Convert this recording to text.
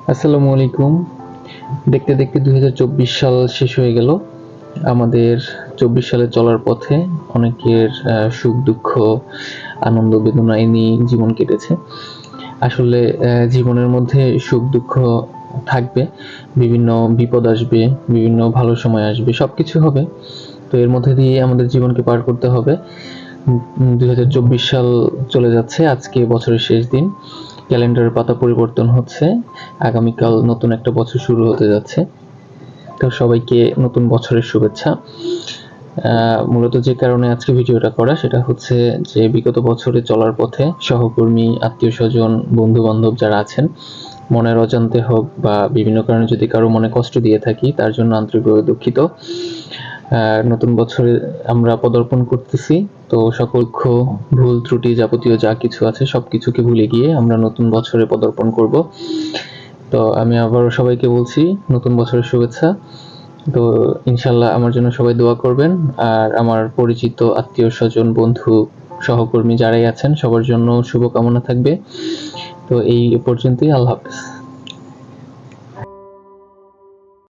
আসসালামু আলাইকুম। দেখতে দেখতে ২০২৪ সাল শেষ হয়ে গেল। আমাদের ২৪ সালে চলার পথে অনেকের সুখ দুঃখ, আনন্দ বেদনায় নিয়েই জীবন কেটেছে। আসলে জীবনের মধ্যে সুখ দুঃখ থাকবে, বিভিন্ন বিপদ আসবে, বিভিন্ন ভালো সময় আসবে, সবকিছু হবে। তো এর মধ্যে দিয়ে আমাদের জীবনকে পার করতে হবে। ২০২৪ সাল চলে যাচ্ছে, আজকে বছরের শেষ দিন। ক্যালেন্ডারের পাতা পরিবর্তন হচ্ছে, আগামীকাল নতুন একটা বছর শুরু হতে যাচ্ছে। তো সবাইকে নতুন বছরের শুভেচ্ছা। মূলত যে কারণে আজকে ভিডিওটা করা সেটা হচ্ছে যে বিগত বছরে চলার পথে সহকর্মী, আত্মীয়-স্বজন, বন্ধু-বান্ধব যারা আছেন, মনের অজান্তে হোক বা বিভিন্ন কারণে যদি কারো মনে কষ্ট দিয়ে থাকি তার জন্য আন্তরিকভাবে দুঃখিত। নতুন বছরে আমরা পদার্পণ করতেছি, তো সকল দুঃখ, ভুল ত্রুটি যাবতীয় যা কিছু আছে সবকিছুকে ভুলে গিয়ে আমরা নতুন বছরে পদার্পণ করব। তো আমি আবারও সবাইকে বলছি নতুন বছরের শুভেচ্ছা। তো ইনশাল্লাহ আমার জন্য সবাই দোয়া করবেন, আর আমার পরিচিত আত্মীয়-স্বজন, বন্ধু, সহকর্মী যারাই আছেন সবার জন্য শুভকামনা থাকবে। তো এই পর্যন্তই, আল্লাহ হাফেজ।